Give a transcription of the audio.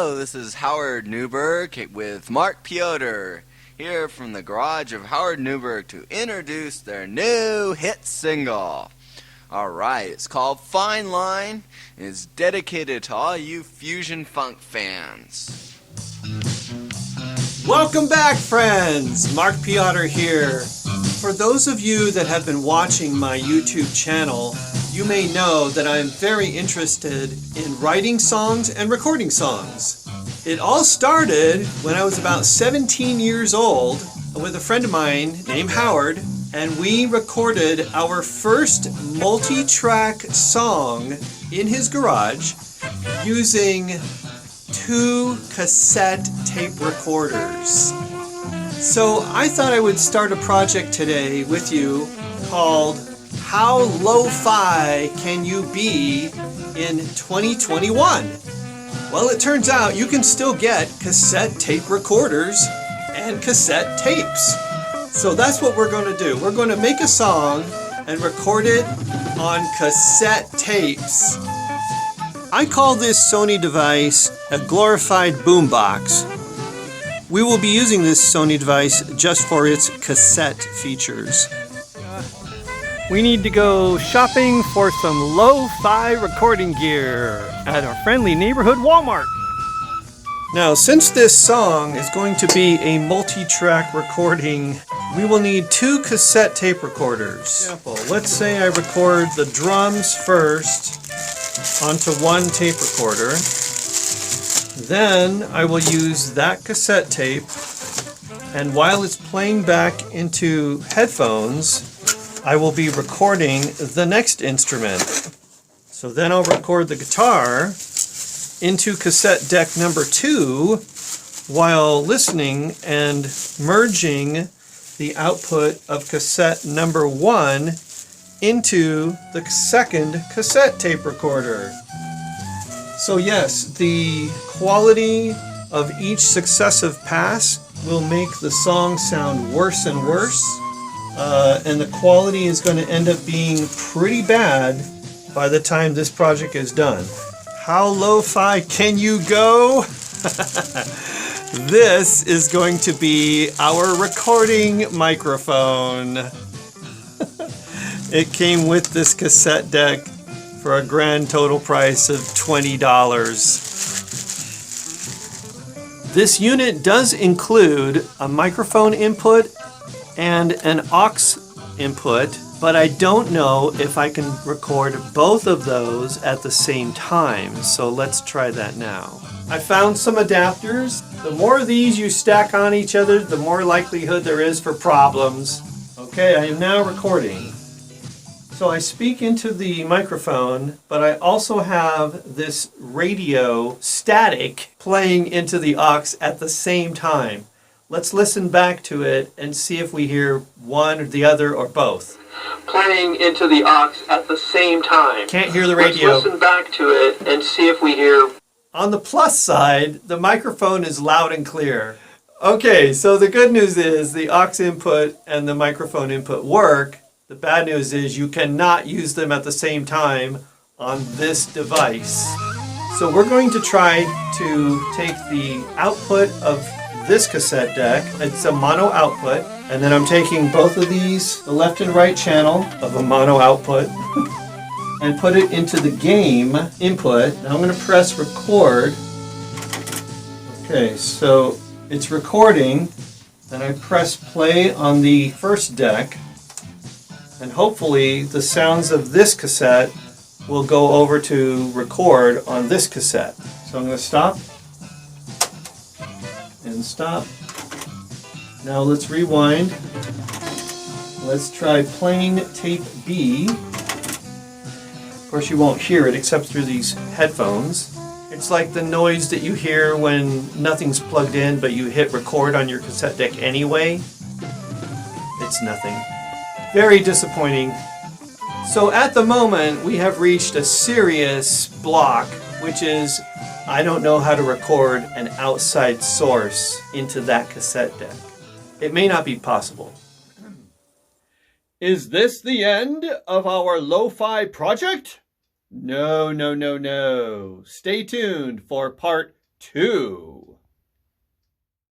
Hello, this is Howard Newberg with Mark Peotter, here from the garage of Howard Newberg to introduce their new hit single. Alright, it's called Fine Line, and it's dedicated to all you fusion funk fans. Welcome back, friends! Mark Peotter here. For those of you that have been watching my YouTube channel, you may know that I am very interested in writing songs and recording songs. It all started when I was about 17 years old with a friend of mine named Howard, and we recorded our first multi-track song in his garage using 2 cassette tape recorders. So I thought I would start a project today with you called How Lo-Fi Can You Be in 2021? Well, it turns out you can still get cassette tape recorders and cassette tapes. So that's what we're going to do. We're going to make a song and record it on cassette tapes. I call this Sony device a glorified boombox. We will be using this Sony device just for its cassette features. We need to go shopping for some lo-fi recording gear at our friendly neighborhood Walmart. Now, since this song is going to be a multi-track recording, we will need 2 cassette tape recorders. Let's say I record the drums first onto one tape recorder. Then I will use that cassette tape, and while it's playing back into headphones, I will be recording the next instrument. So then I'll record the guitar into cassette deck number 2 while listening and merging the output of cassette number 1 into the second cassette tape recorder. So yes, the quality of each successive pass will make the song sound worse and worse, and the quality is going to end up being pretty bad by the time this project is done. How lo-fi can you go? This is going to be our recording microphone. It came with this cassette deck for a grand total price of $20. This unit does include a microphone input and an aux input, but I don't know if I can record both of those at the same time, so let's try that now. I found some adapters. The more of these you stack on each other, the more likelihood there is for problems. Okay, I am now recording. So I speak into the microphone, but I also have this radio static playing into the aux at the same time. Let's listen back to it and see if we hear one or the other or both. Playing into the aux at the same time. Can't hear the radio. Let's listen back to it and see if we hear... On the plus side, the microphone is loud and clear. Okay, so the good news is the aux input and the microphone input work. The bad news is you cannot use them at the same time on this device. So we're going to try to take the output of this cassette deck, it's a mono output, and then I'm taking both of these, the left and right channel of a mono output, and put it into the game input. Now I'm going to press record. Okay, so it's recording, then I press play on the first deck, and hopefully the sounds of this cassette will go over to record on this cassette. So I'm going to stop and stop. Now let's rewind. Let's try playing tape B. Of course you won't hear it except through these headphones. It's like the noise that you hear when nothing's plugged in but you hit record on your cassette deck anyway. It's nothing. Very disappointing. So at the moment we have reached a serious block, which is I don't know how to record an outside source into that cassette deck. It may not be possible. Is this the end of our lo-fi project? No. Stay tuned for part 2.